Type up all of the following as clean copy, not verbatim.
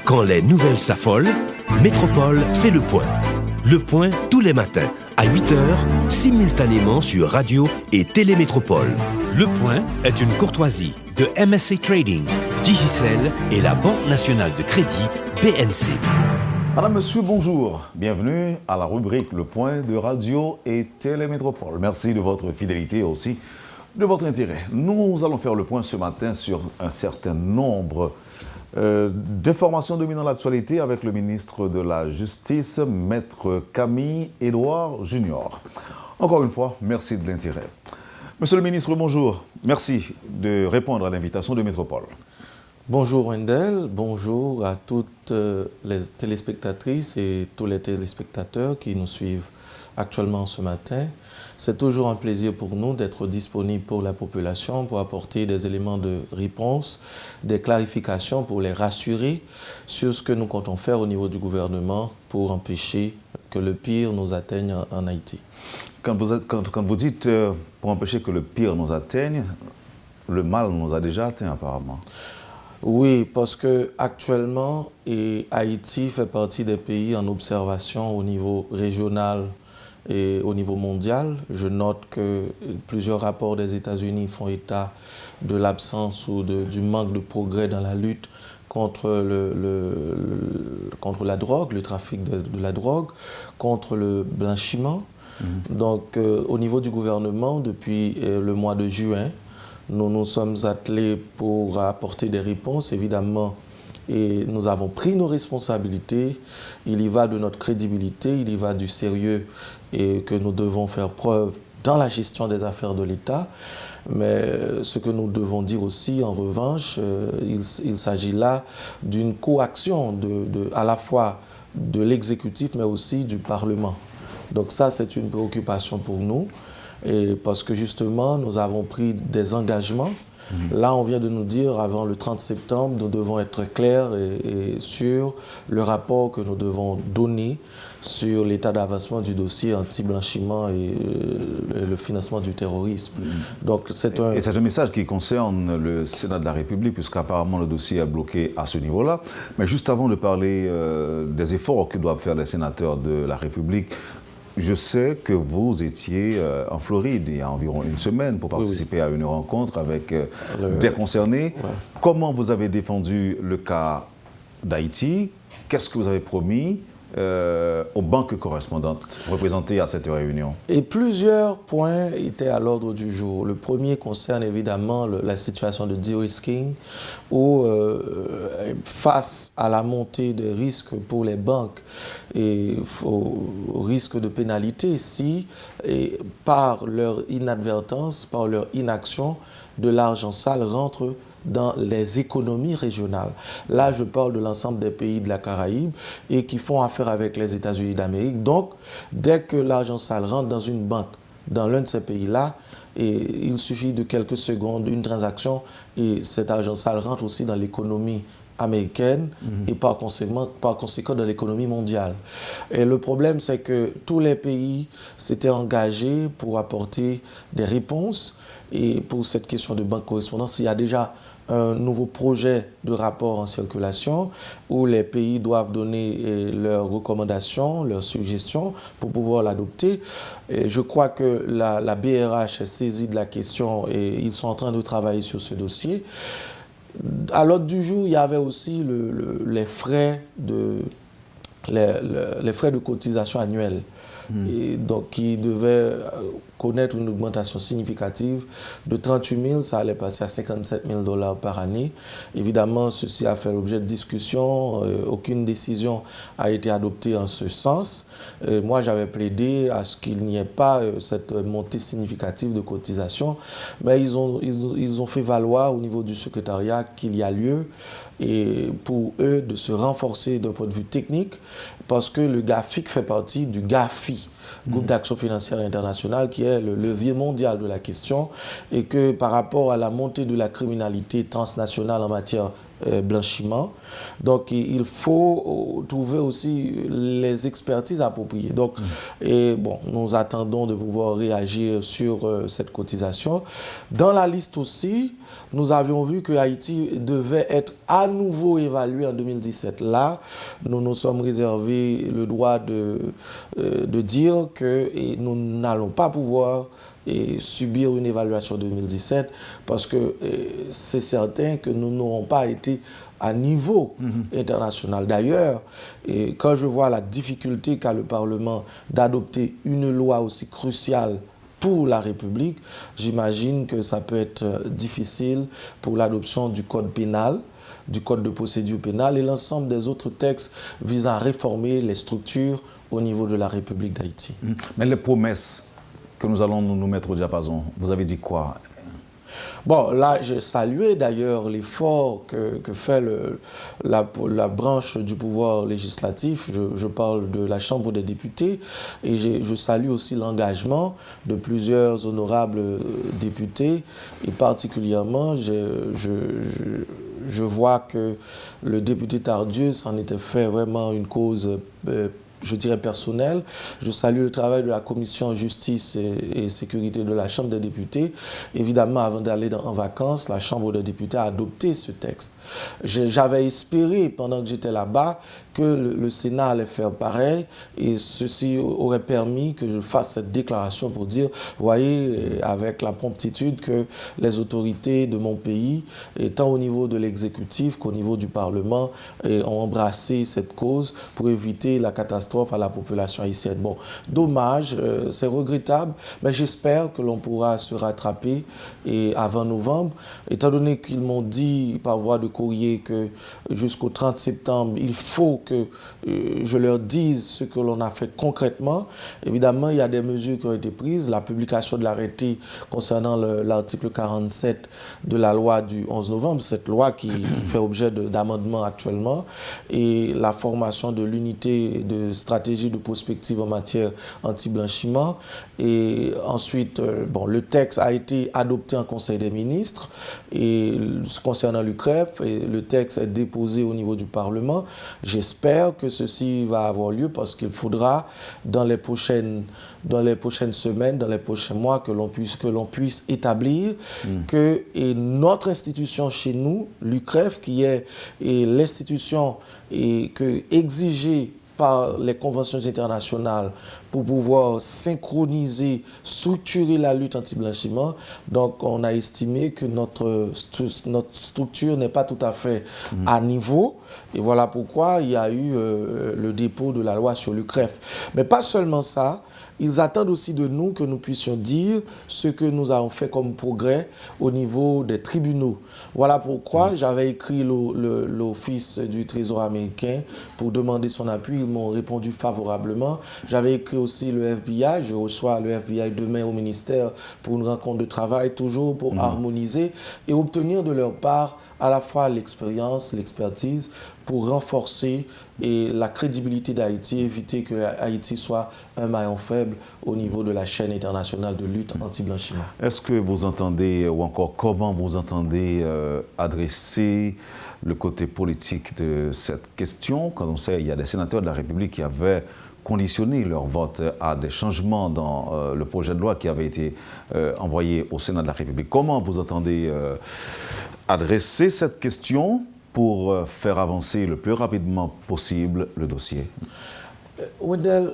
Quand les nouvelles s'affolent, Métropole fait le point. Le point tous les matins, à 8h, simultanément sur Radio et Télémétropole. Le point est une courtoisie de MSC Trading, Digicel et la Banque nationale de crédit, BNC. Madame, Monsieur, bonjour. Bienvenue à la rubrique Le Point de Radio et Télémétropole. Merci de votre fidélité et aussi de votre intérêt. Nous allons faire le point ce matin sur un certain nombre d'informations dominant l'actualité avec le ministre de la Justice, Maître Camille Edouard Junior. Encore une fois, merci de l'intérêt. Monsieur le ministre, bonjour. Merci de répondre à l'invitation de Métropole. Bonjour Wendell, bonjour à toutes les téléspectatrices et tous les téléspectateurs qui nous suivent actuellement ce matin. C'est toujours un plaisir pour nous d'être disponibles pour la population, pour apporter des éléments de réponse, des clarifications pour les rassurer sur ce que nous comptons faire au niveau du gouvernement pour empêcher que le pire nous atteigne en Haïti. Quand vous dites pour empêcher que le pire nous atteigne, le mal nous a déjà atteint apparemment. Oui, parce que actuellement, Haïti fait partie des pays en observation au niveau régional et au niveau mondial. Je note que plusieurs rapports des États-Unis font état de l'absence ou du manque de progrès dans la lutte contre contre la drogue, le trafic de la drogue, contre le blanchiment. Donc, au niveau du gouvernement, depuis le mois de juin, nous nous sommes attelés pour apporter des réponses, évidemment, et nous avons pris nos responsabilités. Il y va de notre crédibilité, il y va du sérieux et que nous devons faire preuve dans la gestion des affaires de l'État. Mais ce que nous devons dire aussi, en revanche, il s'agit là d'une coaction à la fois de l'exécutif, mais aussi du Parlement. Donc ça, c'est une préoccupation pour nous. Et parce que justement, nous avons pris des engagements. Là, on vient de nous dire, avant le 30 septembre, nous devons être clairs et sur le rapport que nous devons donner sur l'état d'avancement du dossier anti-blanchiment et le financement du terrorisme. Et c'est un message qui concerne le Sénat de la République, puisqu'apparemment le dossier est bloqué à ce niveau-là. Mais juste avant de parler des efforts que doivent faire les sénateurs de la République, je sais que vous étiez en Floride il y a environ une semaine pour participer à une rencontre avec des concernés. Ouais. Comment vous avez défendu le cas d'Haïti? Qu'est-ce que vous avez promis aux banques correspondantes représentées à cette réunion? Et plusieurs points étaient à l'ordre du jour. Le premier concerne évidemment la situation de de-risking, où face à la montée des risques pour les banques et au risque de pénalité, si par leur inadvertance, par leur inaction, de l'argent sale rentre dans les économies régionales. Là, je parle de l'ensemble des pays de la Caraïbe et qui font affaire avec les États-Unis d'Amérique. Donc, dès que l'argent sale rentre dans une banque, dans l'un de ces pays-là, et il suffit de quelques secondes, une transaction, et cet argent sale rentre aussi dans l'économie américaine et par conséquent dans l'économie mondiale. Et le problème, c'est que tous les pays s'étaient engagés pour apporter des réponses. Et pour cette question de banque correspondance, il y a déjà un nouveau projet de rapport en circulation où les pays doivent donner leurs recommandations, leurs suggestions pour pouvoir l'adopter. Je crois que la BRH est saisie de la question et ils sont en train de travailler sur ce dossier. À l'ordre du jour, il y avait aussi les frais de cotisation annuelle. Et donc, qui devait connaître une augmentation significative de 38 000, ça allait passer à 57 000 $ par année. Évidemment, ceci a fait l'objet de discussions. Aucune décision a été adoptée en ce sens. Moi, j'avais plaidé à ce qu'il n'y ait pas cette montée significative de cotisation, mais ils ont fait valoir au niveau du secrétariat qu'il y a lieu et pour eux de se renforcer d'un point de vue technique, parce que le GAFIC fait partie du GAFI, Groupe d'action financière internationale, qui est le levier mondial de la question, et que par rapport à la montée de la criminalité transnationale en matière blanchiment. Donc, il faut trouver aussi les expertises appropriées. Donc, nous attendons de pouvoir réagir sur cette cotisation. Dans la liste aussi, nous avions vu que Haïti devait être à nouveau évalué en 2017. Là, nous nous sommes réservés le droit de dire que nous n'allons pas pouvoir subir une évaluation 2017 parce que c'est certain que nous n'aurons pas été à niveau international. D'ailleurs, quand je vois la difficulté qu'a le Parlement d'adopter une loi aussi cruciale pour la République, j'imagine que ça peut être difficile pour l'adoption du code pénal, du code de procédure pénale et l'ensemble des autres textes visant à réformer les structures au niveau de la République d'Haïti. Mais les promesses que nous allons nous mettre au diapason, vous avez dit quoi? Bon, là, j'ai salué d'ailleurs l'effort que fait la branche du pouvoir législatif. Je parle de la Chambre des députés et je salue aussi l'engagement de plusieurs honorables députés et particulièrement, je vois que le député Tardieu s'en était fait vraiment une cause je dirais personnel. Je salue le travail de la Commission Justice et Sécurité de la Chambre des députés. Évidemment, avant d'aller en vacances, la Chambre des députés a adopté ce texte. J'avais espéré, pendant que j'étais là-bas, que le Sénat allait faire pareil et ceci aurait permis que je fasse cette déclaration pour dire, voyez, avec la promptitude que les autorités de mon pays, tant au niveau de l'exécutif qu'au niveau du Parlement, ont embrassé cette cause pour éviter la catastrophe à la population haïtienne. Bon, dommage, c'est regrettable, mais j'espère que l'on pourra se rattraper avant novembre, étant donné qu'ils m'ont dit par voie de courrier que jusqu'au 30 septembre, il faut que je leur dise ce que l'on a fait concrètement. Évidemment, il y a des mesures qui ont été prises. La publication de l'arrêté concernant l'article 47 de la loi du 11 novembre, cette loi qui fait objet d'amendement actuellement, et la formation de l'unité de stratégie de prospective en matière anti-blanchiment. Et ensuite, le texte a été adopté en Conseil des ministres et concernant l'UCREF, et le texte est déposé au niveau du Parlement. J'espère que ceci va avoir lieu parce qu'il faudra, dans les prochaines semaines, dans les prochains mois, que l'on puisse établir que notre institution chez nous, l'UCREF, qui est l'institution exigée par les conventions internationales pour pouvoir synchroniser, structurer la lutte anti-blanchiment. Donc, on a estimé que notre structure n'est pas tout à fait à niveau. Et voilà pourquoi il y a eu le dépôt de la loi sur l'UCREF. Mais pas seulement ça, ils attendent aussi de nous que nous puissions dire ce que nous avons fait comme progrès au niveau des tribunaux. Voilà pourquoi j'avais écrit l'Office du Trésor américain pour demander son appui. Ils m'ont répondu favorablement. J'avais écrit aussi le FBI. Je reçois le FBI demain au ministère pour une rencontre de travail, toujours pour harmoniser et obtenir de leur part à la fois l'expérience, l'expertise, pour renforcer la crédibilité d'Haïti, éviter que Haïti soit un maillon faible au niveau de la chaîne internationale de lutte anti-blanchiment. Est-ce que vous entendez, ou encore comment vous entendez adresser le côté politique de cette question? Quand on sait, il y a des sénateurs de la République qui avaient conditionné leur vote à des changements dans le projet de loi qui avait été envoyé au Sénat de la République. Comment vous entendez adresser cette question pour faire avancer le plus rapidement possible le dossier? Wendell,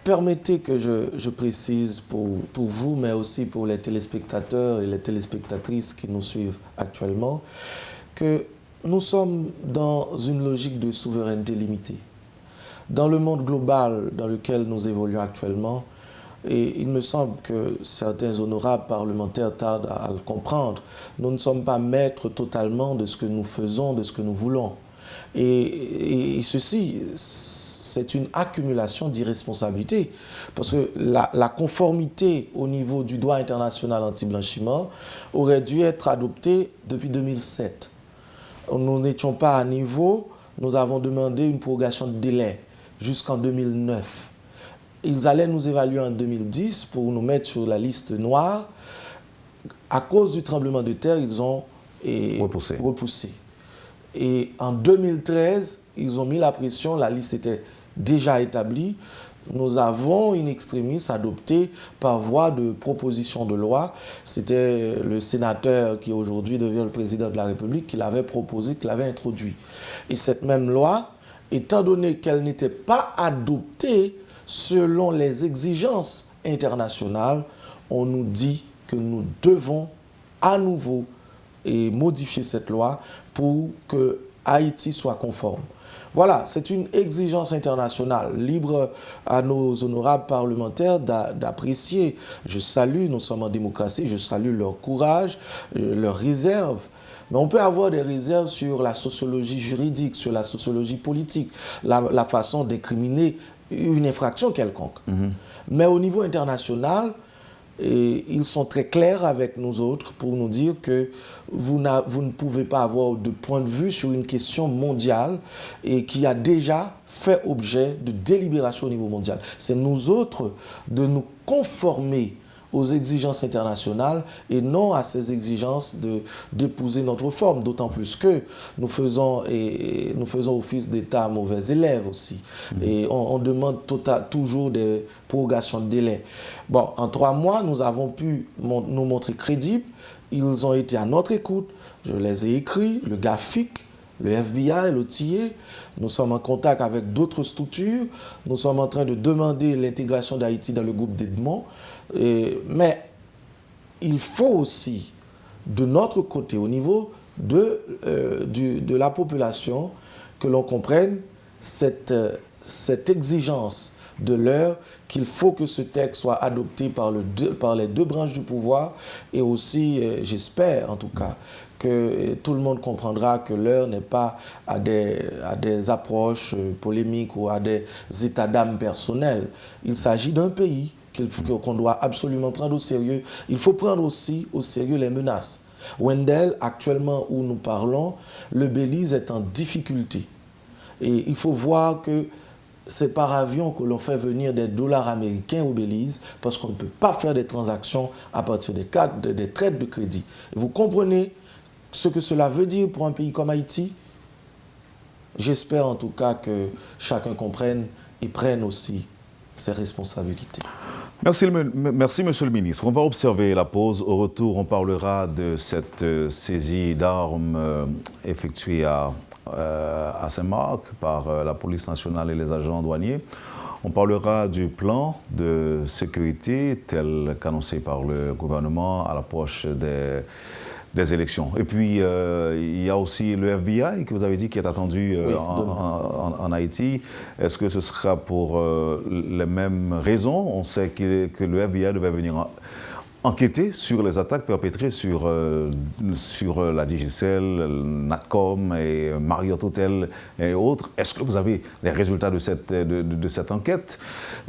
permettez que je précise pour vous, mais aussi pour les téléspectateurs et les téléspectatrices qui nous suivent actuellement, que nous sommes dans une logique de souveraineté limitée. Dans le monde global dans lequel nous évoluons actuellement, et il me semble que certains honorables parlementaires tardent à le comprendre, nous ne sommes pas maîtres totalement de ce que nous faisons, de ce que nous voulons. Et ceci, c'est une accumulation d'irresponsabilité. Parce que la conformité au niveau du droit international anti-blanchiment aurait dû être adoptée depuis 2007. Nous n'étions pas à niveau, nous avons demandé une prorogation de délai jusqu'en 2009. Ils allaient nous évaluer en 2010 pour nous mettre sur la liste noire. À cause du tremblement de terre, ils ont repoussé. Et en 2013, ils ont mis la pression, la liste était déjà établie. Nous avons in extremis adopté par voie de proposition de loi. C'était le sénateur qui aujourd'hui devient le président de la République qui l'avait proposé, qui l'avait introduit. Et cette même loi, étant donné qu'elle n'était pas adoptée selon les exigences internationales, on nous dit que nous devons à nouveau modifier cette loi pour que Haïti soit conforme. Voilà, c'est une exigence internationale, libre à nos honorables parlementaires d'apprécier. Je salue, nous sommes en démocratie, je salue leur courage, leurs réserves. Mais on peut avoir des réserves sur la sociologie juridique, sur la sociologie politique, la façon d'incriminer une infraction quelconque. Mais au niveau international, ils sont très clairs avec nous autres pour nous dire que vous ne pouvez pas avoir de point de vue sur une question mondiale et qui a déjà fait objet de délibération au niveau mondial. C'est nous autres de nous conformer aux exigences internationales et non à ces exigences d'épouser notre forme, d'autant plus que nous faisons office d'État mauvais élèves aussi. Et on demande toujours des prorogations de délai. Bon, en 3 mois, nous avons pu nous montrer crédibles. Ils ont été à notre écoute. Je les ai écrits, le GAFIC, le FBI, l'OTA. Nous sommes en contact avec d'autres structures. Nous sommes en train de demander l'intégration d'Haïti dans le groupe d'Edmond. Mais il faut aussi, de notre côté, au niveau de la population, que l'on comprenne cette exigence de l'heure, qu'il faut que ce texte soit adopté par les 2 branches du pouvoir et aussi, j'espère en tout cas, que tout le monde comprendra que l'heure n'est pas à des approches polémiques ou à des états d'âme personnels. Il s'agit d'un pays qu'on doit absolument prendre au sérieux. Il faut prendre aussi au sérieux les menaces. Wendell, actuellement où nous parlons, le Belize est en difficulté. Et il faut voir que c'est par avion que l'on fait venir des dollars américains au Belize parce qu'on ne peut pas faire des transactions à partir des traites de crédit. Et vous comprenez ce que cela veut dire pour un pays comme Haïti? J'espère en tout cas que chacun comprenne et prenne aussi ses responsabilités. Merci, Monsieur le Ministre. On va observer la pause. Au retour, on parlera de cette saisie d'armes effectuée à Saint-Marc par la police nationale et les agents douaniers. On parlera du plan de sécurité tel qu'annoncé par le gouvernement à l'approche des élections. Et puis, il y a aussi le FBI que vous avez dit qui est attendu en Haïti. Est-ce que ce sera pour les mêmes raisons? On sait que le FBI devait venir enquêter sur les attaques perpétrées sur la Digicel, Natcom et Marriott Hotel et autres. Est-ce que vous avez les résultats de cette enquête?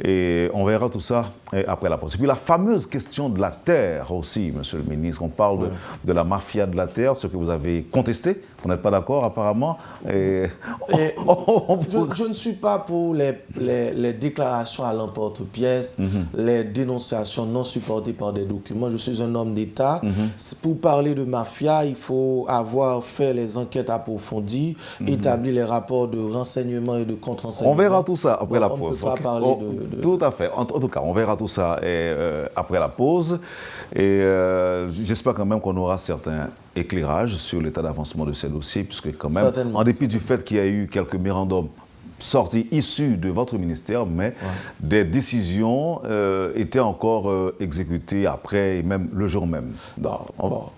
Et on verra tout ça après la pause. Et puis la fameuse question de la terre aussi, Monsieur le Ministre. On parle de la mafia de la terre, ce que vous avez contesté. Vous n'êtes pas d'accord apparemment. Je ne suis pas pour les déclarations à l'emporte-pièce, les dénonciations non supportées par des documents. Je suis un homme d'État. Pour parler de mafia, il faut avoir fait les enquêtes approfondies, établir les rapports de renseignement et de contre-renseignement. On verra tout ça après la pause. On ne peut pas parler de... Tout à fait. En tout cas, on verra tout ça après la pause. Et j'espère quand même qu'on aura certains éclairages sur l'état d'avancement de ces dossiers, puisque quand même, en dépit du fait qu'il y a eu quelques mémorandums sortis issus de votre ministère, mais des décisions étaient encore exécutées après et même le jour même.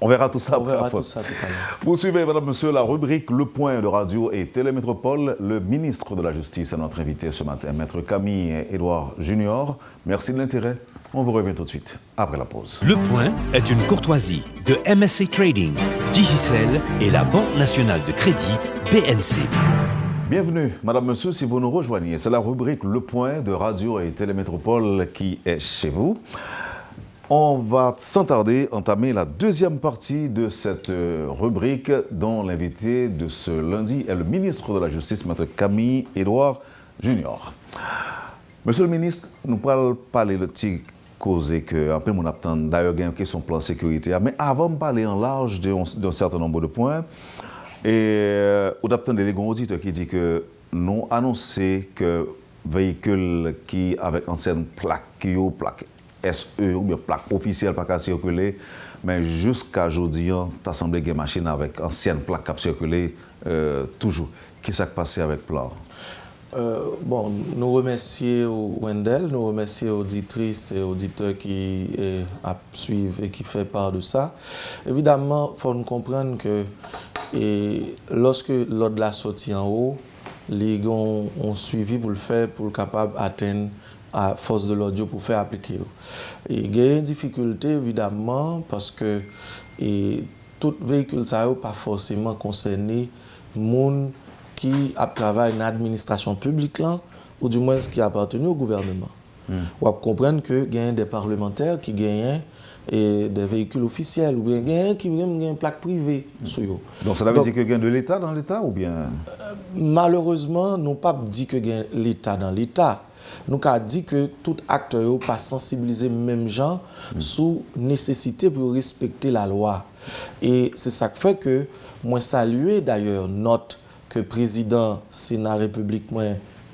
On verra tout ça après la pause. Tout à l'heure. Vous suivez, Madame, Monsieur, la rubrique Le Point de Radio et Télémétropole. Le ministre de la Justice est notre invité ce matin, Maître Camille Édouard Junior. Merci de l'intérêt. On vous revient tout de suite, après la pause. Le Point est une courtoisie de MSC Trading, Digicel et la Banque nationale de crédit, BNC. Bienvenue, Madame, Monsieur, si vous nous rejoignez. C'est la rubrique Le Point de Radio et Télémétropole qui est chez vous. On va sans tarder entamer la deuxième partie de cette rubrique dont l'invité de ce lundi est le ministre de la Justice, Maître Camille Édouard Junior. Monsieur le ministre, nous allons parler de petit causé que après mon attend d'ailleurs il y a une question plan sécurité, mais avant de parler en large d'un certain nombre de points, Et au daptant des auditeurs qui dit que nous annoncé que véhicule qui avec ancienne plaque plaque SE ou bien plaque officielle pas qu'à circuler, mais jusqu'à aujourd'hui, tu as semblé que machine avec ancienne plaque qui a circulé toujours. Qu'est-ce qui s'est passé avec le plan? Bon, nous remercions Wendell, nous remercions auditrices et auditeurs qui suivent et qui font part de ça. Évidemment, il faut nous comprendre que lorsque l'ordre de la sortie en haut, les gens ont suivi pour le faire, pour être capable d'atteindre à force de l'audio pour faire appliquer. Il y a une difficulté évidemment parce que tout véhicule ça n'est pas forcément concerné monde qui a travaillé dans l'administration publique là, ou du moins qui appartenu au gouvernement. On comprendre que il y a des parlementaires qui gagnent des véhicules officiels ou bien qui ont une plaque privée sur eux. Donc ça veut dire qu'il y a de l'État dans l'État ou bien malheureusement, nous pas dit que y a l'État dans l'État. Nous avons dit que tout acteur n'a pas sensibilisé même gens sous nécessité pour respecter la loi. Et c'est ça qui fait que moi saluer d'ailleurs note que le président Sénat République moi,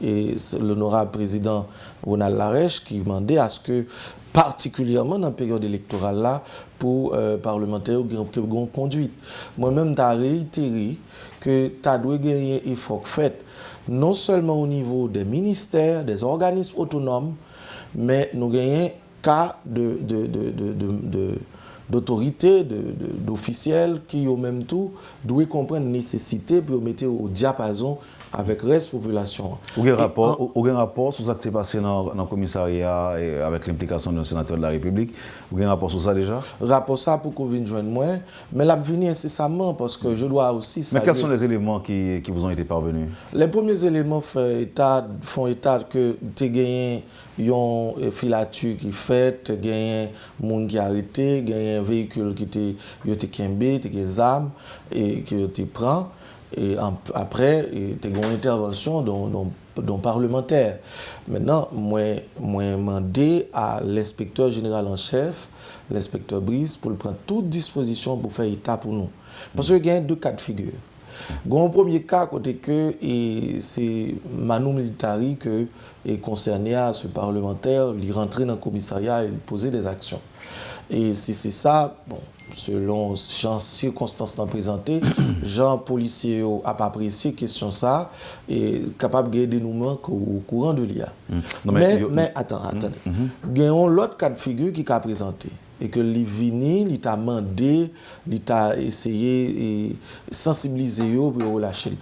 et l'honorable président Ronald Larèche qui demandait à ce que particulièrement dans la période électorale là pour parlementaires qui ont conduite. Moi-même, j'ai réitéré que tu dois gagner un effort fait non seulement au niveau des ministères, des organismes autonomes, mais nous gagnons cas d'autorités, d'officiels qui, au même temps, doivent comprendre la nécessité pour mettre au diapason avec le reste de la population. Ou un rapport sur ce qui s'est passé dans le commissariat et avec l'implication d'un sénateur de la République? Ou un rapport sur ça déjà? Rapport ça pour qu'on vienne joindre moi, mais là, venir incessamment parce que je dois aussi saluer. Mais quels sont les éléments qui vous ont été parvenus? Les premiers éléments font état que tu as gagné une filature qui fait, tu as gagné un monde qui a arrêté, tu as gagné un véhicule qui était kembé, tu as des armes et qui te prend. Et après, tu as une intervention d'un parlementaire. Maintenant, moi demandé à l'inspecteur général en chef, l'inspecteur Brice, pour prendre toute disposition pour faire état pour nous. Parce qu'il y a deux cas de figure. Le premier cas, côté que c'est Manu Militari qui est concerné à ce parlementaire, il rentrait dans le commissariat et il posait des actions. Et si c'est ça, bon, selon les circonstances dans présentées, Jean policier a pas apprécié question ça et capable de gagner dénouement au courant de l'IA. Mais attendez. Gagnons l'autre cas de figure qui a présenté et que les vini, il t'a demandé, il t'a essayé de sensibiliser pour relâcher.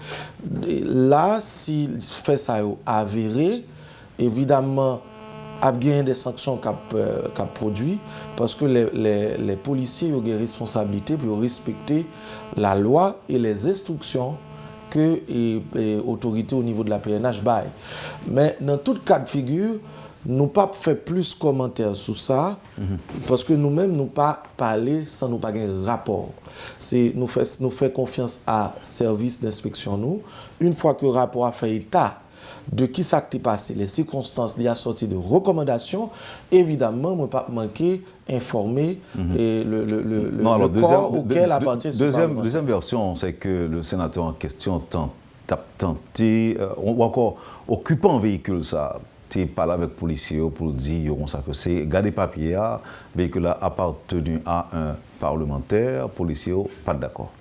Là, s'il fait ça avéré, évidemment, il y a bien des sanctions qu'a produit parce que les policiers ont des responsabilités pour respecter la loi et les instructions que l'autorité au niveau de la PNH baille. Mais dans tout cas de figure, nous n'avons pas fait plus de commentaires sur ça parce que nous-mêmes, nous pas parler sans nous pas un rapport. Nous faisons confiance à service d'inspection. Une fois que le rapport a fait état de qui ça s'est passé, les circonstances liées à sortie de recommandations, évidemment, on ne peut pas manquer informer le corps auquel appartient ce parlement. Deuxième version, c'est que le sénateur en question a tenté, ou encore occupant un véhicule, ça, tu parles avec les policiers pour dire que c'est garder papier, le véhicule a appartenu à un parlementaire, policier, pas d'accord.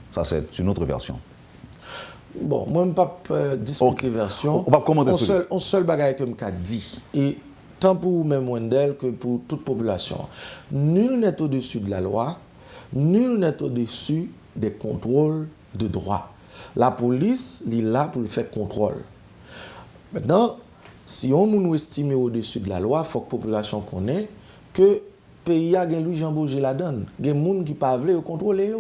Ça, c'est une autre version. Bon, moi, je ne peux pas discuter version. On va commenter ça. Un seul bagage que je dit, et tant pour même Wendell que pour toute population, nul n'est au-dessus de la loi, nul n'est au-dessus des contrôles de droit. La police, elle est là pour faire contrôle. Maintenant, si on nous estime au-dessus de la loi, il faut que la population connaisse que le pays a Louis Jean Bourget la donne. Il y a des gens qui ne peuvent pas contrôler.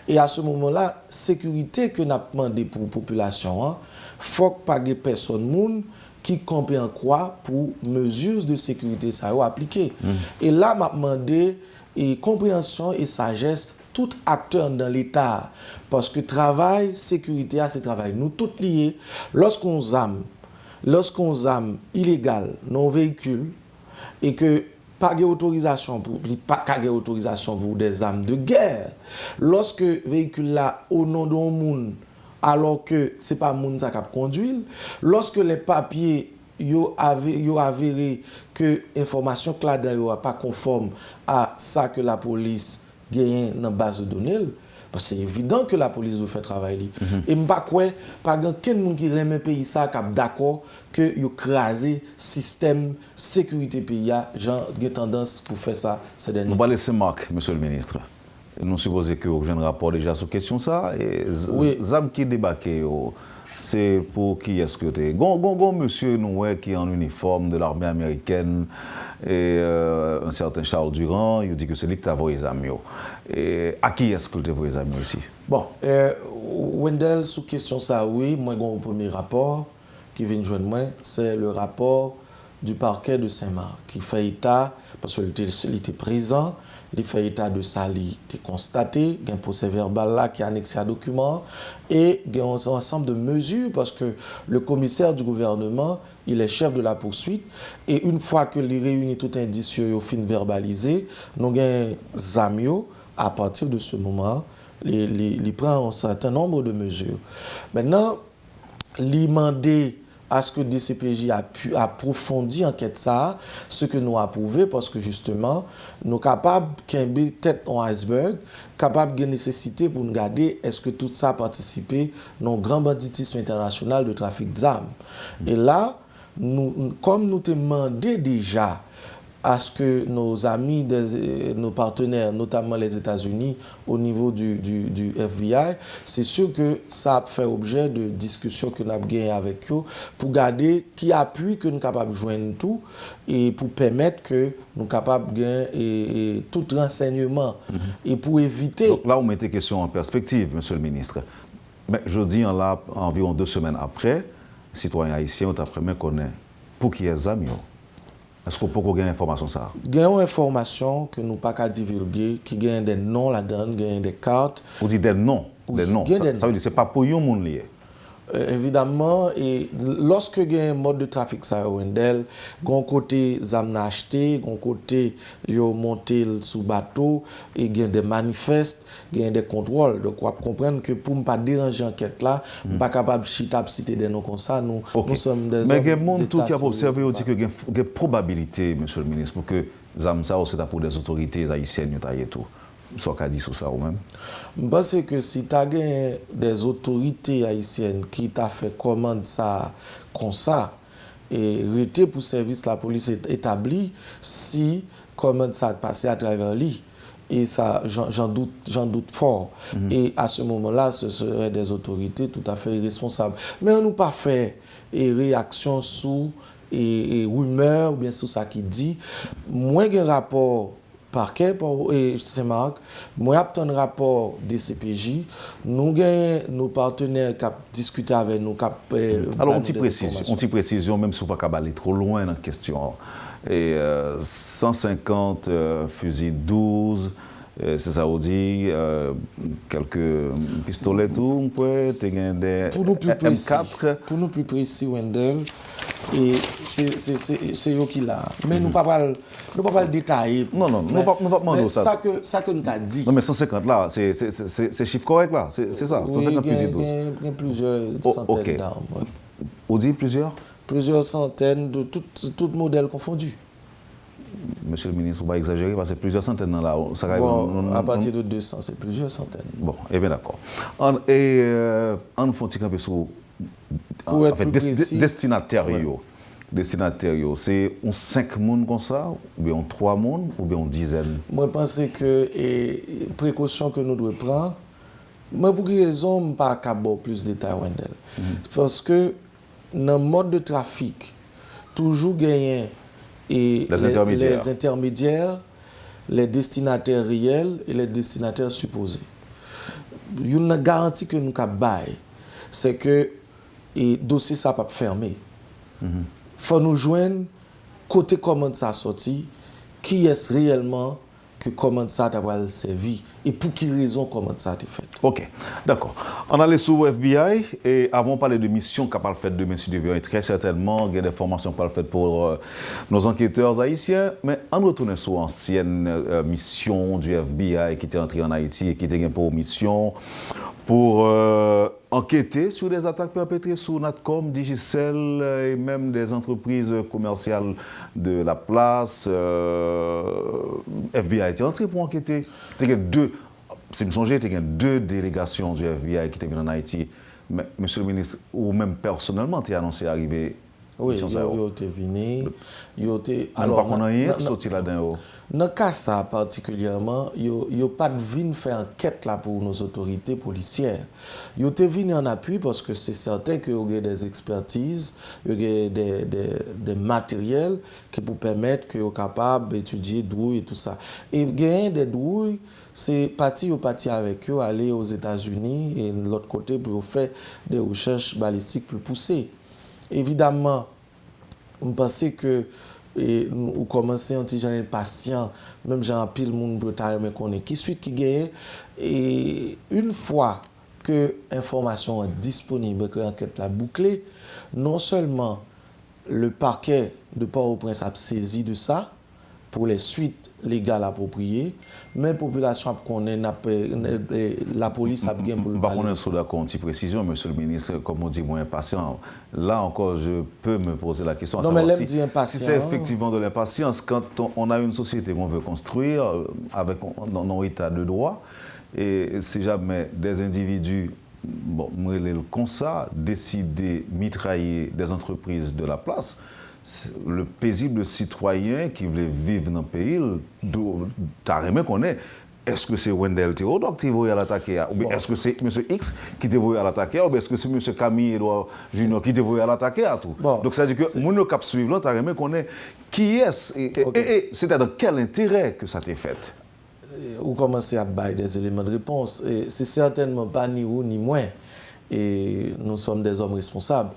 Et à ce moment-là, sécurité que nous avons demandé pour la population, il faut pas de personnes qui comprennent quoi pour mesures de sécurité ça appliquer. Et là, m'a demandé compréhension et sagesse tout acteur dans l'État parce que travail, sécurité, c'est travail. Nous tous liés. Lorsqu'on zame illégal nos véhicules et que pas d'autorisation pour des armes de guerre. Lorsque véhicule là au nom d'un monde alors que c'est pas monde ça qui conduit, lorsque les papiers yo avéré que information que là-dedans pas conforme à ça que la police gagne dans base de données. Parce que c'est évident que la police doit faire travail. Et je ne sais pas quel monde qui remet le pays ça qui d'accord que yo craser système sécurité pays a genre tendance pour faire ça ces derniers. On va laisser Marc, monsieur le ministre. Nous supposons que vous avez un rapport déjà sur question ça et oui. Zam qui débarqué c'est pour qui est-ce que tu es? Gon monsieur Noué qui est en uniforme de l'armée américaine et un certain Charles Durand, il dit que c'est lui qui t'a envoyé les amis. Et à qui est-ce que tu as envoyé les amis aussi? Bon, Wendell, sous question ça, oui, moi j'ai un premier rapport qui vient de joindre moi, c'est le rapport du parquet de Saint-Marc qui fait état, parce qu'il était présent, il fait état de ça, il était constaté, il y a un procès verbal là qui est annexé à document, et il y a un ensemble de mesures, parce que le commissaire du gouvernement, il est chef de la poursuite, et une fois que les réunit tout indice, il fin verbalisé, nous avons un zamio, à partir de ce moment, il prend un certain nombre de mesures. Maintenant, il demande à ce que DCPJ a pu approfondir l'enquête ça, ce que nous approuvons parce que justement, nous sommes capables de tête en iceberg, capables de nécessité pour nous garder est-ce que tout ça a participé dans le grand banditisme international de trafic d'armes. Et là, comme nous te demandé déjà à ce que nos amis, nos partenaires, notamment les États-Unis, au niveau du FBI, c'est sûr que ça a fait objet de discussions que nous avons gagnées avec eux pour garder qui appuie que nous sommes capables de joindre tout et pour permettre que nous sommes capables de gagner tout renseignement et pour éviter... Donc là, on met des questions en perspective, monsieur le ministre. Mais je dis, là, environ 2 semaines après, citoyens haïtiens ont appris à connaître pour qui est Zamio. Est-ce qu'on peut gagner information ça? Il y a une information que nous ne pouvons pas divulguer, qui gagne des noms là-dedans, gagne des cartes. Vous dites des noms? Oui, des noms. Ça veut dire que ce n'est pas pour yon moun lié. Évidemment, et lorsque il y a un mode de trafic, ça Wendell, d'un côté, ils ont acheté, d'un côté, ils ont monté sous bateau, et il y a des manifestes, il y a des contrôles. Donc, on va comprendre que pour ne pas déranger l'enquête là, on n'est pas capable de citer des noms comme ça. Nous sommes des hommes. Mais il y a des gens qui ont observé aussi qu'il y a une probabilité, monsieur le ministre, pour que Zamsa, c'est pour des autorités haïtiennes et tout. Ça qu'a dit sur ça ou même? Je pense que si tu as des autorités haïtiennes qui t'ont fait commande ça comme ça, et rester pour service la police établie, si commande ça passé à travers lui. Et ça, j'en doute fort. Et à ce moment-là, ce seraient des autorités tout à fait irresponsables. Mais on n'a pas fait réaction sous et rumeurs, ou bien sous ça qui dit. Moi, j'ai un rapport parquet et Saint-Marc, moi j'ai un rapport DCPJ, nous avons nos partenaires qui discutent avec nous. Alors, on t'y précision, même si on ne va pas aller trop loin dans la question. Et 150 fusils 12, c'est ça vous dit, quelques pistolets tout, des M4. Pour nous plus précis, Wendell, et c'est eux qui l'a. Mais nous ne pouvons pas le détailler. Non, nous ne pouvons pas demander ça. Ça que nous avons dit. Non, mais 150 là, c'est chiffre correct là, c'est ça, 150 fusils 12. Il y a plusieurs centaines d'armes. Vous dites plusieurs? Plusieurs centaines de tout modèle confondu. Monsieur le ministre, on va exagérer parce que c'est plusieurs centaines là. Bon, à partir de 200, c'est plusieurs centaines. Bon, eh bien d'accord. Et on faut un peu sur destinataires. Destinataires, c'est 5 personnes comme ça, ou bien 3 personnes, ou bien une dizaine? Moi, je pense que les précautions que nous devons prendre, moi, pour quelle raison, je ne peux pas avoir plus de détails, Wendell. Parce que dans le mode de trafic, toujours gagner les intermédiaires, les destinataires réels et les destinataires supposés. Une garantie que nous avons, c'est que le dossier ça pas fermé. Il faut nous joindre côté comment ça sorti, qui est réellement que comment ça t'a servi et pour quelle raison comment ça a été fait. Ok, d'accord. On allait sur FBI et avant de parler de mission capable de faire demain si devient très certainement il y a des formations capable de faire pour nos enquêteurs haïtiens, mais on retourne sur ancienne mission du FBI qui était entrée en Haïti et qui était pour mission pour enquêter sur des attaques perpétrées sur Natcom, Digicel et même des entreprises commerciales de la place. FBI a été entré pour enquêter. Il y a deux, si je me souviens, il y a deux délégations du FBI qui étaient venues en Haïti. Mais, monsieur le ministre, ou même personnellement, tu as annoncé arriver. Oui, ils ont été venus. Alors, par contre, sorti là-dedans. Dans le cas ça particulièrement, ils n'ont pas de venir faire enquête là pour nos autorités policières. Ils ont été venus en appui parce que c'est certain qu'il y a des expertises, il y a des matériels qui pour permettre qu'ils soient capables d'étudier douilles et tout ça. Et gagner des douilles, c'est parti avec eux, aller aux États-Unis et de l'autre côté pour faire des recherches balistiques plus poussées. Évidemment, on pensait que ou commencer un petit genre impatient, même j'ai un pile monde brutal mais qu'on est qui suite qui gagne et une fois que l'information est disponible, que l'enquête l'a bouclée, non seulement le parquet de Port-au-Prince a saisi de ça pour les suites légales appropriées, mais la population connaît la police a bien pour le parler. Par contre, d'accord, une petite précision, monsieur le ministre, comme on dit, moins impatient. Là encore, je peux me poser la question. Non, mais l'aime dit impatient. Si c'est effectivement de l'impatience, quand on a une société qu'on veut construire avec un état de droit, et si jamais des individus, bon, comme ça, décident de mitrailler des entreprises de la place, le paisible citoyen qui voulait vivre dans le pays, t'as qu'on est. Est-ce que c'est Wendell Théodore qui voulait l'attaquer? Ou bien est-ce que c'est M. X qui voulait l'attaquer? Ou bien est-ce que c'est M. Camille Edouard Junior qui voulait l'attaquer à tout? Bon, donc ça veut dire que mon cap suivant, t'as qu'on est qui est-ce? Et c'est dans quel intérêt que ça t'est fait? Vous commencez à bailler des éléments de réponse. C'est certainement pas ni vous ni moi. Et nous sommes des hommes responsables.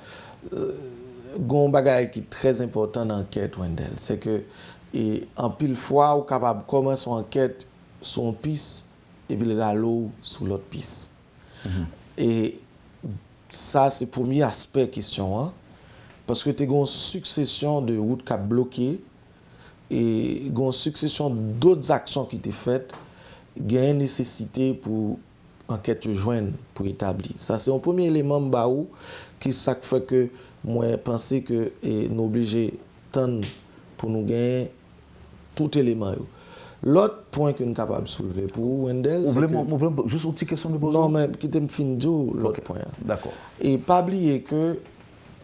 Un bagage qui est très important dans l'enquête, Wendell, c'est que en pile fois, on est capable de commencer une enquête sur une piste et puis le râleau sur l'autre piste. Et ça, c'est le premier aspect question. Hein? Parce que tu as une succession de routes qui sont bloquées et une succession d'autres actions qui étaient faites, il y a une nécessité pour enquête de joindre pour établir. Ça, c'est un premier élément qui fait que moi, penser que nous obligés de pour nous gagner tout élément. L'autre point que nous sommes capables de soulever pour Wendell, c'est que... Juste une petite question de poser. Non, mais qui me fin l'autre point. D'accord. Et pas oublier que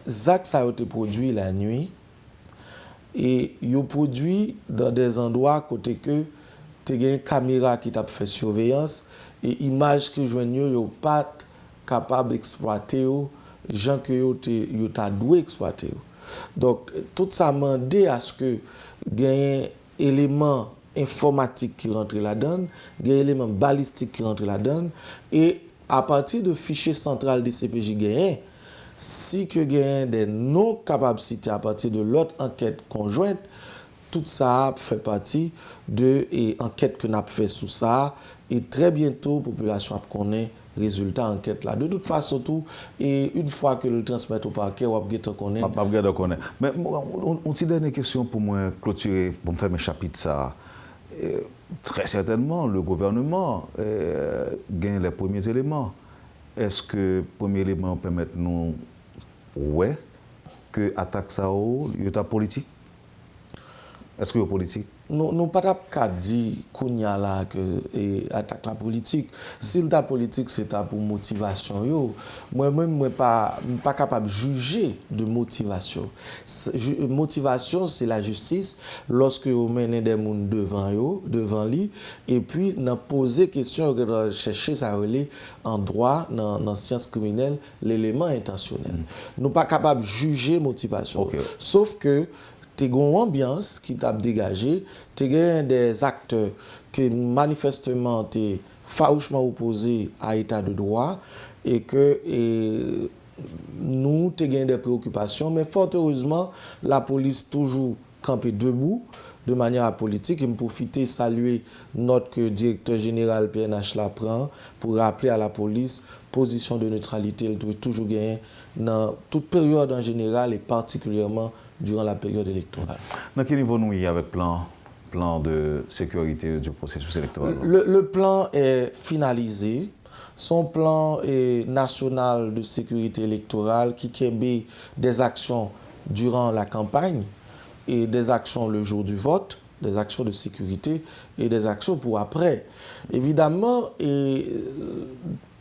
Zach, ça a été produit la nuit et il a produit dans des endroits côté que tu as une caméra qui t'a fait surveillance et images qui joignent yo pas capable d'exploiter gens que yo t'a dû exploiter. Donc tout ça m'a demandé à ce que gagne éléments informatiques qui rentrent là-dedans, gagne éléments balistiques qui rentrent là-dedans et à partir de fichiers central des CPJ gagne si que gagne des non capables cités à partir de l'autre enquête conjointe, tout ça fait partie de l'enquête que nous avons fait sur ça et très bientôt la population connaît résultat enquête là. De toute façon, tout, et une fois que le transmet au parquet, on va connaître. Mais on a dernière question pour moi clôturer, pour me faire mes chapitres ça. Très certainement, le gouvernement gagne les premiers éléments. Est-ce que le premier élément permet nous que l'attaque ça est politique? Est-ce que c'est politique? Nous pas qu'à dire qu'on y a là que attaque la politique. Si la politique c'est pour motivation yo, moi pas capable de juger de motivation. Motivation c'est la justice lorsque vous menez des gens devant lui et puis n'a poser question chercher ça relais en droit dans sciences criminelles l'élément intentionnel. Nous pas capable de juger motivation. Okay. Sauf que tu as une ambiance qui t'a dégagé, tu as des acteurs qui manifestement sont farouchement opposés à l'état de droit et que nous avons des préoccupations, mais fort heureusement, la police toujours campée debout de manière apolitique. Et me profiter saluer notre directeur général PNH la prend pour rappeler à la police position de neutralité. Elle doit toujours gagner dans toute période en général et particulièrement durant la période électorale. Dans quel niveau nous y avec plan de sécurité du processus électoral? Le plan est finalisé. Son plan est national de sécurité électorale qui crée des actions durant la campagne et des actions le jour du vote, des actions de sécurité et des actions pour après. Évidemment,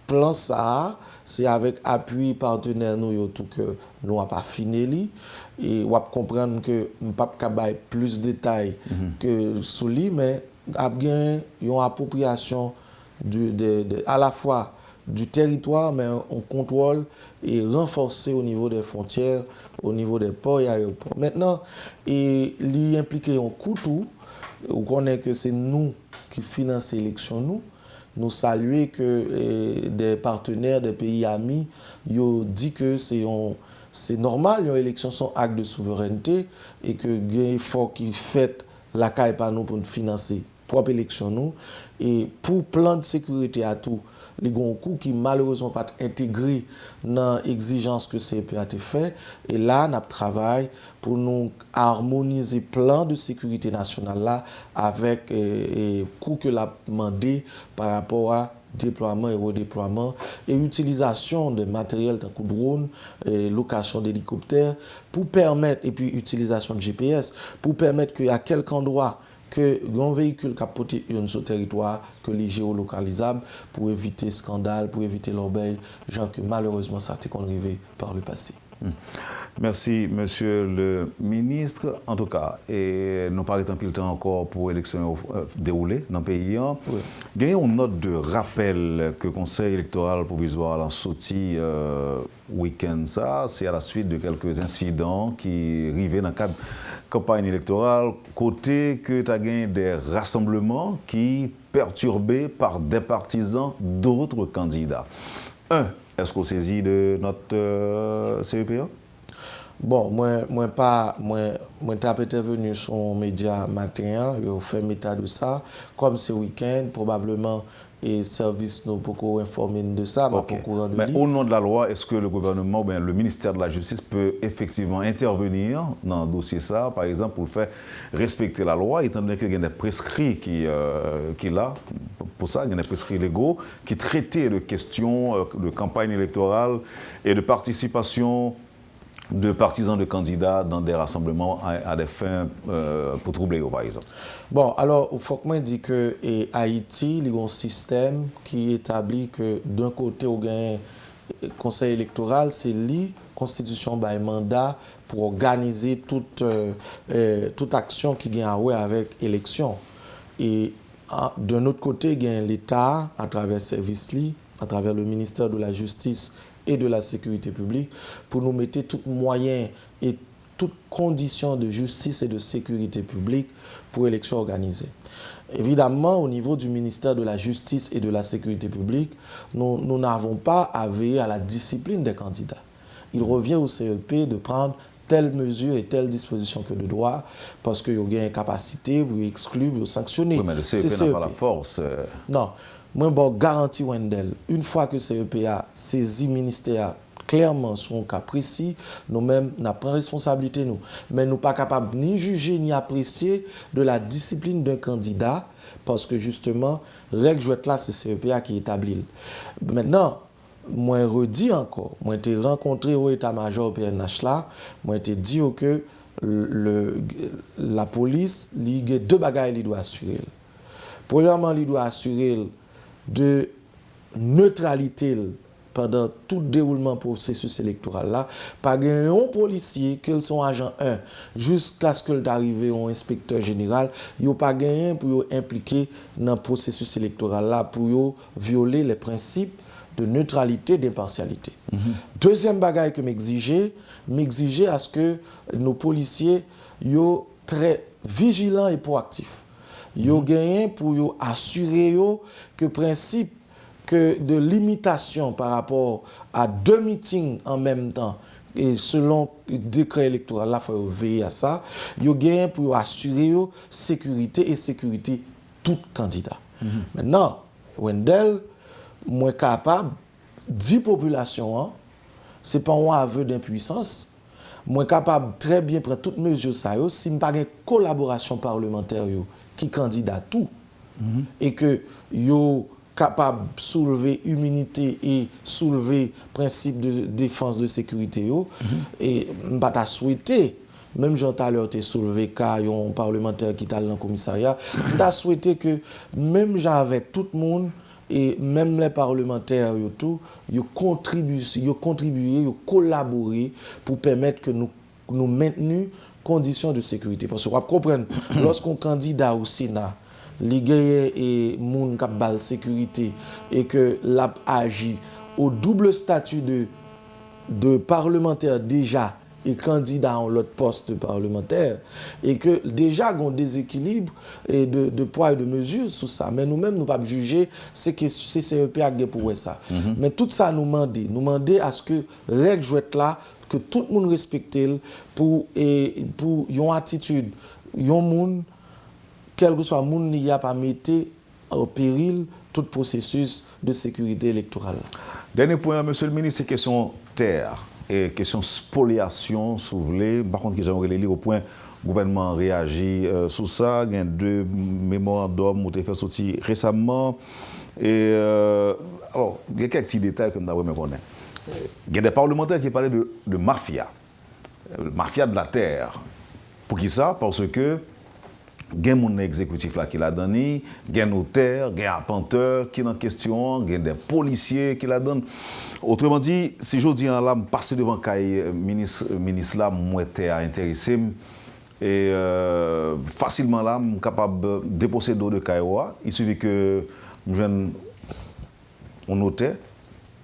plan ça, c'est avec appui partenaire nous tout que nous n'avons pas fini et on va comprendre que nous ne pouvons pas plus de détails que sous lui, mais il y a une appropriation à la fois du territoire, mais on contrôle et renforcé au niveau des frontières, au niveau des ports et aéroports. Maintenant, il implique un coût tout. On connaît que c'est nous qui finançons l'élection. Nous saluons que des partenaires, des pays amis, ils ont dit que c'est normal, une élection sont acte de souveraineté et que il faut qu'ils fait la caille par nous pour nous financer propre élection nous et pour plan de sécurité à tout les gros coûts qui malheureusement pas intégrés dans l'exigence que CEP a été fait et là nous travaillons pour nous harmoniser plan de sécurité nationale là avec coûts que l'a demandé par rapport à déploiement et redéploiement et utilisation de matériel d'un coup de drone, location d'hélicoptères pour permettre et puis utilisation de GPS pour permettre qu'à quelque endroit que un véhicule qui a porté sur le territoire, que les géolocalisables pour éviter scandale, pour éviter l'orgueil, genre que malheureusement ça a été arrivé par le passé. Merci, Monsieur le Ministre. En tout cas, et nous parlons tant pile temps encore pour l'élection déroulée dans le pays. Oui. Il y a une note de rappel que le Conseil électoral provisoire a sorti week-end. Ça, c'est à la suite de quelques incidents qui arrivaient dans le cadre campagne électorale, côté que tu as gagné des rassemblements qui perturbés par des partisans d'autres candidats. Est-ce qu'on saisit de notre CEPA? Bon, moi intervenu sur un média matin, je fais état de ça. Comme ce week-end, probablement, et service nous pour informer de ça. Okay. Mais au nom de la loi, est-ce que le gouvernement, bien, le ministère de la Justice peut effectivement intervenir dans le dossier ça, par exemple, pour faire respecter la loi, étant donné qu'il y a des prescrits qui là, pour ça, il y a des prescrits légaux qui traitaient de questions de campagne électorale et de participation de partisans de candidats dans des rassemblements à des fins pour troubler, par exemple. Bon, alors, il faut que moi dise que Haïti, il y a un système qui établit que d'un côté, on gagne conseil électoral, c'est la constitution by mandat pour organiser toute action qui gagne à voir avec élection. Et d'un autre côté, il y a l'État, à travers service à travers le ministère de la Justice et de la sécurité publique, pour nous mettre tous moyens et toutes conditions de justice et de sécurité publique pour l'élection organisée. Évidemment, au niveau du ministère de la Justice et de la sécurité publique, nous n'avons pas à veiller à la discipline des candidats. Il revient au CEP de prendre telle mesure et telle disposition que de droit, parce qu'il y a une capacité, vous exclure, vous sanctionner. Oui, mais le CEP n'a pas la force. Non. Moi, je garantis, Wendell, une fois que CEP a saisi le ministère clairement sur un cas précis, nous-mêmes, nous prenons responsabilité, nous. Mais nous ne sommes pas capables ni juger ni apprécier de la discipline d'un candidat, parce que justement, règle jouette là, c'est CEPA qui établit. Maintenant, moi, je redis encore, moi, j'ai rencontré au état-major PNH là, moi, j'ai dit que la police, il y a deux bagages qu'il doit assurer. Premièrement, il doit assurer de neutralité pendant tout déroulement processus électoral là, pas un policier, qu'ils sont agent 1, jusqu'à ce qu'il arrive un inspecteur général, il n'y a pas gagné pour impliquer dans le processus électoral là, pour violer les principes de neutralité, d'impartialité. Deuxième bagaille que m'exigeait à ce que nos policiers soient très vigilants et proactifs. Ils ont gagné pour assurer que le principe de limitation par rapport à 2 meetings en même temps, et selon le décret électoral, il faut veiller à ça, il y a pour assurer sécurité et sécurité tout candidat. Maintenant, Wendell, moi capable, 10 populations, ce n'est pas un aveu d'impuissance. Moi capable très bien prendre toutes mesures ça si pas une collaboration parlementaire qui candidat tout et que yo capable de soulever immunité et soulever principe de défense de sécurité et pas ta souhaité même Jean Taleur t'ai soulevé cas un parlementaire qui t'a dans le commissariat t'a souhaité que même Jean avec tout le monde et même les parlementaires ils contribuent, ils collaborent pour permettre que nous maintenions conditions de sécurité. Parce que vous comprenez, lorsqu'on candidat au Sénat, les gagnants et moun k'ap bal sécurité et que l'a agi au double statut de parlementaire déjà et candidat en l'autre poste de parlementaire et que déjà il y a un déséquilibre et de poids et de mesure sur ça. Mais nous-mêmes, nous ne pouvons pas juger c'est que CCEP a gagné pour ça. Mais tout ça nous demande à ce que règle jouette là, que tout le monde respecte pour une attitude, un monde, quel que soit le monde, il n'y a pas mettre en péril tout processus de sécurité électorale. Dernier point, monsieur le ministre, c'est question terre. Et question spoliation, si vous voulez. Par contre, j'aimerais lire au point le gouvernement réagit sur ça. Il y a 2 mémorandums qui ont été fait sortir récemment. Et alors, il y a quelques petits détails que nous avons connaître. Il y a des parlementaires qui parlaient de mafia de la terre. Pour qui ça? Parce que il y a un exécutif là qui l'a donné, il y a un notaire, il y a un arpenteur qui est en question, il y a des policiers qui la donnent. Autrement dit, si je dis là, je passe devant le ministre là, moi j'étais intéressé et facilement là, je suis capable de déposer de Kaiwa. Il suffit que je vienne un notaire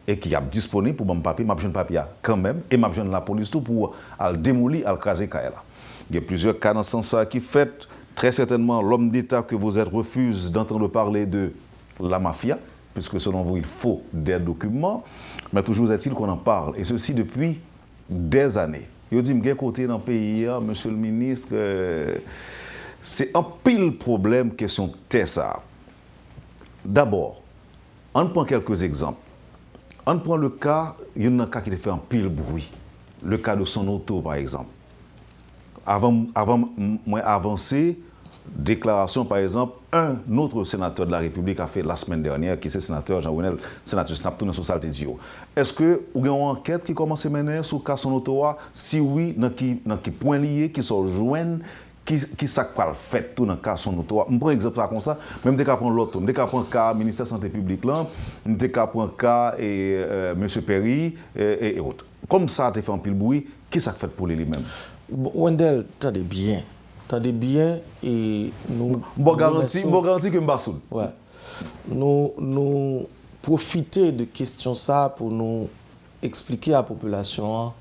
et qui est disponible pour mon papier, je papier quand même et je la police tout pour le démolir, le craser Kaila. Il y a plusieurs cas dans ce sens qui fait. Très certainement, l'homme d'État que vous êtes refuse d'entendre parler de la mafia, puisque selon vous, il faut des documents, mais toujours est-il qu'on en parle, et ceci depuis des années. Je dis, je côté dans le pays, monsieur le ministre, c'est un pile problème question Tessa. D'abord, on prend quelques exemples. On prend le cas, il y a un cas qui fait un pile bruit, le cas de son auto par exemple. Avant moi avancer, déclaration par exemple, un autre sénateur de la République a fait la semaine dernière, qui est le sénateur Jean-Wenel, sénateur Snaptoun sur Saltedio. Est-ce que vous avez une enquête qui commence à mener sur le cas son auto? Si oui, dans qui point lié, qui sont joints, qui ça quoi fait tout dans le cas son auto? Je prends un exemple comme ça, même dès qu'on prend l'autre, dès qu'on prend le cas ministère de la Santé publique, dès qu'on prend le cas M. Perry et autres. Comme ça, tu fait un pile bruit, qui ça fait pour lui-même? Wendell, attendez bien et nous... Bon garantie que m'bassoul. Ouais. Nous profiter de questions ça pour nous expliquer à la population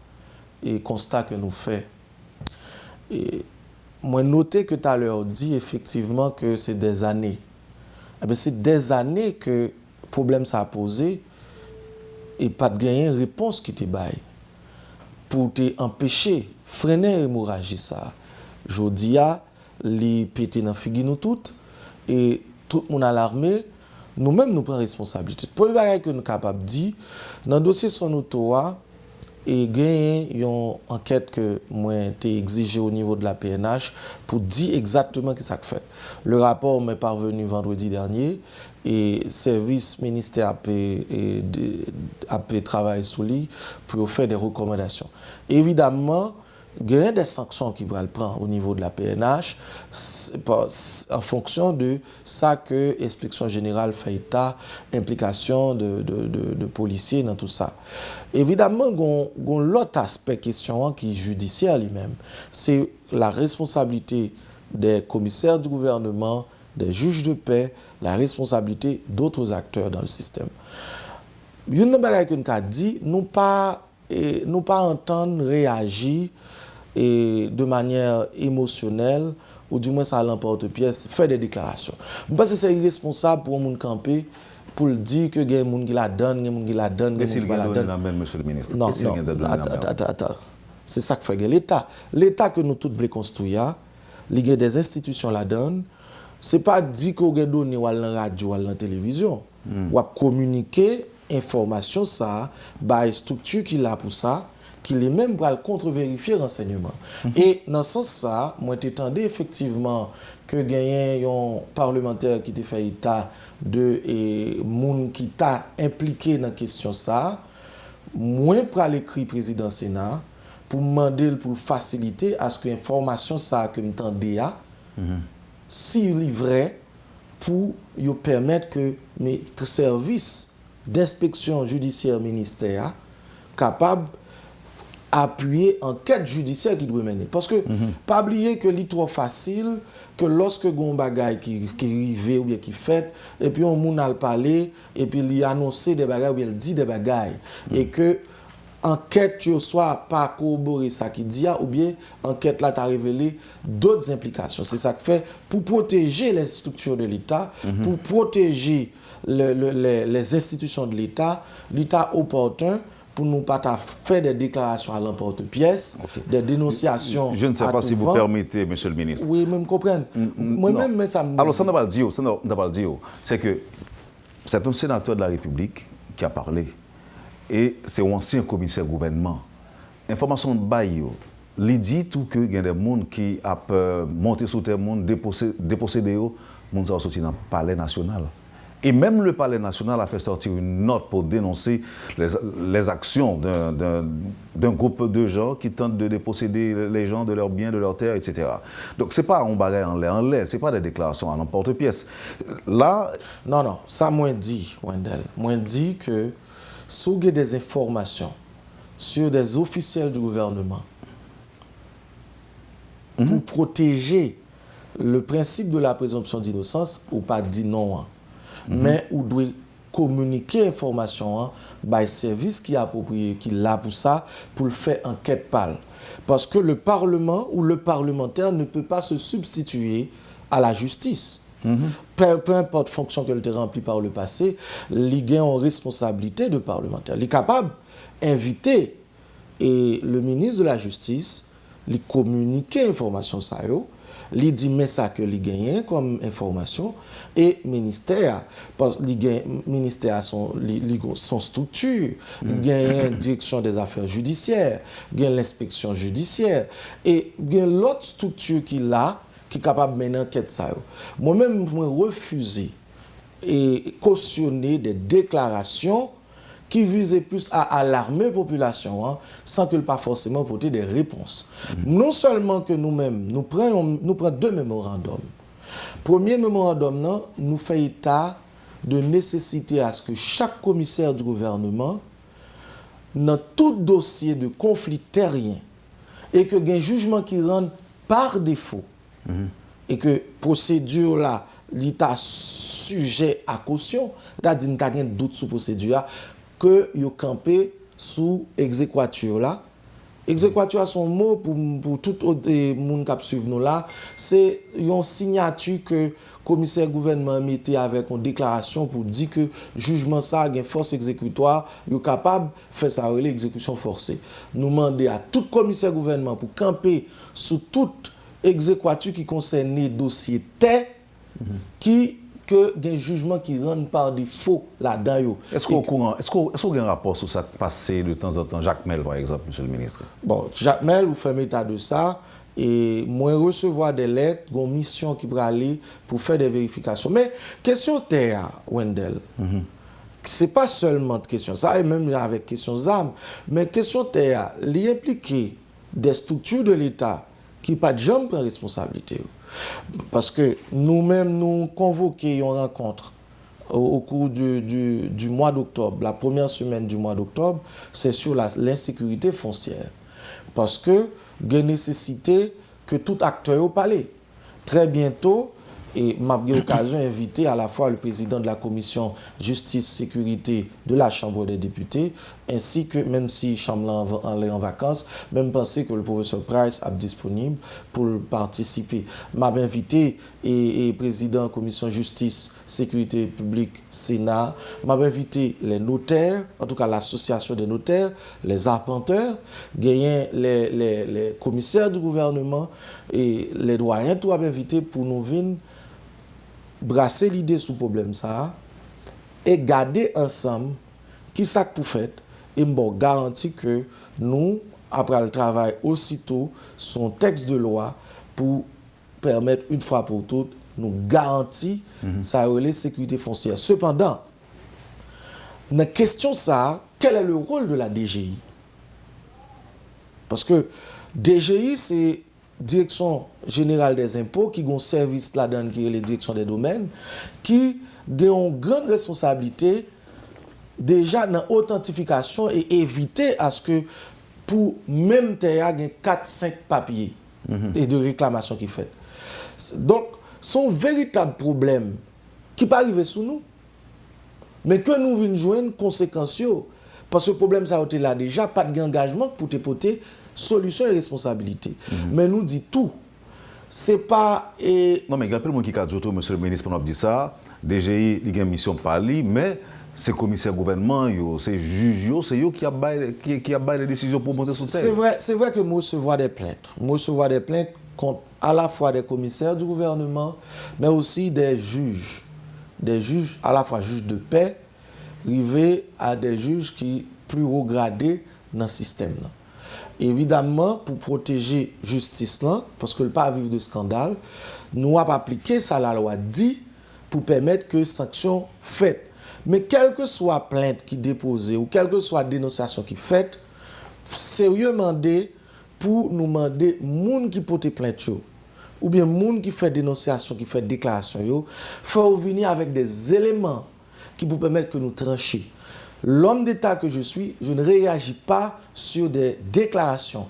et constat que nous faisons. Et moi, noté que tout à l'heure dit effectivement que c'est des années. C'est des années que le problème ça a posé et pas de gagner une réponse qui te baille pour t'empêcher, freiner l'hémorragie ça. Je dis à les péter dans figure nous toutes et tout le monde alarmé, nous-mêmes nous prenons responsabilité. Pour le bagage que nous sommes capables de dire, dans le dossier son auto et gagner une enquête que moi été exigée au niveau de la PNH pour dire exactement ce que ça fait. Le rapport m'est parvenu vendredi dernier et le service ministère a travaillé sur lui pour faire des recommandations. Évidemment, il y a des sanctions qui vont le prendre au niveau de la PNH en fonction de ça que l'inspection générale fait état, implication de policiers dans tout ça. Évidemment, il y a l'autre aspect question qui est judiciaire lui-même. C'est la responsabilité des commissaires du gouvernement, des juges de paix, la responsabilité d'autres acteurs dans le système. Une chose que nous avons dit, nous pas entendre réagir et de manière émotionnelle, ou du moins ça l'emporte-pièce, faire des déclarations. Je pense que c'est irresponsable pour un monde camper pour le dire que il y a des gens qui la donnent, il y a des gens qui la donnent, Mais s'il y a des données, monsieur le ministre. Non, attends. C'est ça que fait l'État. L'État que nous tous voulons construire, il y a des institutions la donnent. Ce n'est pas dit qu'on a donné à la radio ou à la télévision. On a communiqué information ça, par structure qui l'a pour ça, qui les même pour contre-vérifier renseignement. Et dans ce sens ça, moi j'attendais effectivement que gagne un parlementaire qui te fait état de monde qui t'a impliqué dans la question ça, moins pour l'écrit président Sénat pour demander pour faciliter à ce que l'information ça que m'entendait s'il est vrai pour permettre que mes services d'inspection judiciaire ministère capable appuyer enquête judiciaire qui doit mener. Parce que, pas oublier que c'est trop facile que lorsque un bagage qui arrive ou bien qui fait, et puis on moun al parler, et puis il annonce des bagages ou bien il dit des bagages, et que enquête soit pas corroborer ça qui dit, ou bien enquête là t'a révélé d'autres implications. C'est ça que fait pour protéger les structures de l'État, pour protéger les institutions de l'État, l'État opportun pour nous pas faire des déclarations à l'emporte-pièce, des dénonciations. Je ne sais pas si vous permettez, monsieur le ministre. Oui, mais je comprends. Moi-même, mais ça me... Alors, ça n'a pas le dire. C'est que c'est un sénateur de la République qui a parlé. Et c'est un ancien commissaire gouvernement. Information de Bayo, il dit tout que il y a des gens qui ont monté sur terre, dépossédé, ils sont sortis dans le palais national. Et même le palais national a fait sortir une note pour dénoncer les actions d'un groupe de gens qui tentent de déposséder les gens de leurs biens, de leurs terres, etc. Donc ce n'est pas un bagage en l'air, ce n'est pas des déclarations à n'importe-pièce. Là... Non, ça m'a dit, Wendell. Moi dit que si vous avez des informations sur des officiels du gouvernement pour protéger le principe de la présomption d'innocence, ou pas dit non, mais vous devez communiquer l'information par le service qui est approprié, qui l'a pour ça, pour le faire enquête pâle. Parce que le Parlement ou le parlementaire ne peut pas se substituer à la justice. Peu importe fonction qu'elle ait remplie par le passé, il a une responsabilité de parlementaire. Il est capable d'inviter le ministre de la Justice, de communiquer l'information ça. Il dit mais ça que il gagne comme information et ministère parce que ministère son structure, il gagne direction des affaires judiciaires, il gagne l'inspection judiciaire et il y a l'autre structure qui là qui est capable de mener enquête ça. Moi-même je refuse et cautionner des déclarations qui visaient plus à alarmer la population, sans que pas forcément porter des réponses. Non seulement que nous-mêmes, nous prenons deux mémorandums. Premier mémorandum, nous fait état de nécessité à ce que chaque commissaire du gouvernement, dans tout dossier de conflit terrien, et que un jugement qui rende par défaut, et que procédure là, l'État sujet à caution, c'est-à-dire qu'il y a un doute sur la procédure, que vous campez sous exéquature là. Exéquature à son mot pour tout le monde qui suit nous là, c'est une signature que le commissaire gouvernement mettait avec une déclaration pour dire que jugement ça a une force exécutoire, il est capable de faire ça l'exécution forcée. Nous demandons à tout commissaire gouvernement pour camper sous toute exéquature qui concerne les dossiers que des jugements qui rendent par défaut là-dedans. Est-ce qu'il y a un rapport sur ça passé de temps en temps? Jacques Mel, par exemple, monsieur le ministre. Bon, Jacques Mel, vous faites état de ça, et moi, recevoir des lettres, une mission qui va aller pour faire des vérifications. Mais, question terre, Wendell, ce n'est pas seulement question ça, et même avec question ZAM, mais question terre, il implique des structures de l'État qui n'ont pas de jamais prendre responsabilité. Parce que nous-mêmes, nous convoquons une rencontre au cours du mois d'octobre. La première semaine du mois d'octobre, c'est sur l'insécurité foncière. Parce que il y a nécessité que tout acteur au palais. Très bientôt, Et m'a eu l'occasion d'inviter à la fois le président de la commission justice-sécurité de la Chambre des députés, ainsi que, même si Chambre en vacances, même penser que le professeur Price est disponible pour participer. M'a invité et président de la commission justice-sécurité publique Sénat, m'a invité les notaires, en tout cas l'association des notaires, les arpenteurs, les commissaires du gouvernement et les doyens, tout invité pour nous venir brasser l'idée sous problème ça et garder ensemble qui ça pour faire et me garantit que nous après le travail aussitôt son texte de loi pour permettre une fois pour toutes nous garantir ça relève sécurité foncière. Cependant, dans la question ça, quel est le rôle de la DGI? Parce que DGI c'est Direction générale des impôts qui ont un service là-dedans qui est la direction des domaines qui ont une grande responsabilité déjà dans l'authentification et éviter à ce que pour même terre il y ait 4-5 papiers et de réclamation qui fait. Donc c'est un véritable problème qui peut arriver sous nous mais que nous venons joindre conséquences parce que le problème ça a été là déjà pas d'engagement pour te porter solution et responsabilité. Mais nous dit tout. C'est pas... Non, mais il y a plein de monde qui a dit, monsieur le ministre, pour nous dire ça. DGI, il y a une mission par lui, mais c'est commissaire gouvernement, c'est juge, c'est eux qui a les décisions pour monter sur terre. C'est vrai que moi, je vois des plaintes. Moi, je vois des plaintes contre à la fois des commissaires du gouvernement, mais aussi des juges. Des juges, à la fois juges de paix, arrivés à des juges qui plus haut gradés dans le système. Là. Évidemment, pour protéger la justice, là, parce que le pas vivre de scandale, nous avons appliqué ça la loi dit pour permettre que sanctions faites. Mais quelle que soit la plainte qui est déposée ou quelle que soit la dénonciation qui est faite, sérieux demander pour nous demander moun qui porte plainte ou bien moun qui fait dénonciation, qui fait déclaration, il faut venir avec des éléments qui vous permettent que nous tranchions. L'homme d'État que je suis, je ne réagis pas sur des déclarations.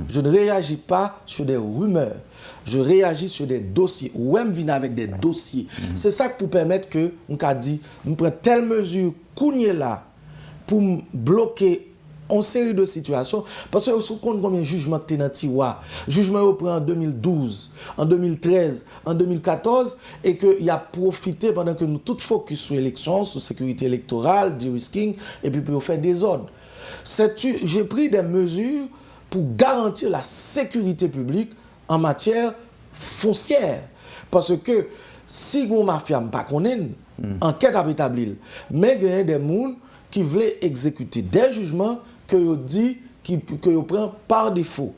Je ne réagis pas sur des rumeurs. Je réagis sur des dossiers. Ou même venir avec des dossiers. C'est ça pour permettre que, on a dit, on prend telle mesure qu'on est là pour bloquer en série de situations. Parce que vous compte combien de jugements que tu as jugement au en 2012, en 2013, en 2014, et qu'il a profité pendant que nous tout focus sur l'élection, sur la sécurité électorale, de-risking, et puis pour faire des ordres. J'ai pris des mesures pour garantir la sécurité publique en matière foncière. Parce que si on mafia pas connaît, enquête a établi, mais il y a des gens qui veulent exécuter des jugements que vous dit que vous prend par défaut.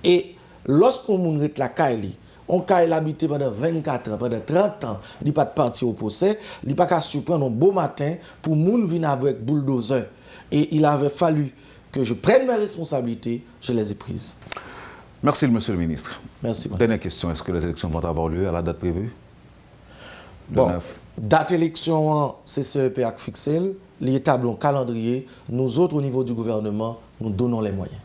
Et lorsqu'on monte la Kaili, on a habité pendant 24 ans, pendant 30 ans, il n'est pas de parti au procès, il n'est pas qu'à surprendre un beau matin pour moun venir avec bulldozer. Et il avait fallu que je prenne mes responsabilités, je les ai prises. Merci, monsieur le ministre. Merci. Dernière question, est-ce que les élections vont avoir lieu à la date prévue? Bon, date élection, CCEP a fixé, les établissent un calendrier. Nous autres, au niveau du gouvernement, nous donnons les moyens.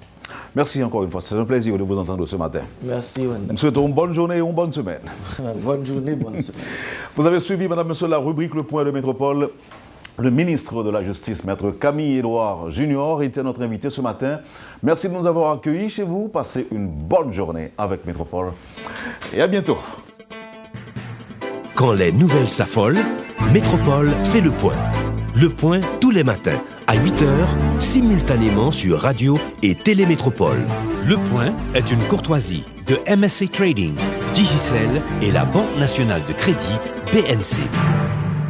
Merci encore une fois. C'est un plaisir de vous entendre ce matin. Merci, Wenda. Nous souhaitons une bonne journée et une bonne semaine. Bonne journée, bonne semaine. Vous avez suivi, madame, monsieur, la rubrique Le Point de Métropole. Le ministre de la Justice, maître Camille Édouard Junior, était notre invité ce matin. Merci de nous avoir accueillis chez vous. Passez une bonne journée avec Métropole. Et à bientôt. Quand les nouvelles s'affolent, Métropole fait le point. Le point tous les matins à 8h, simultanément sur Radio et Télémétropole. Le point est une courtoisie de MSC Trading, Digicel et la Banque nationale de crédit BNC.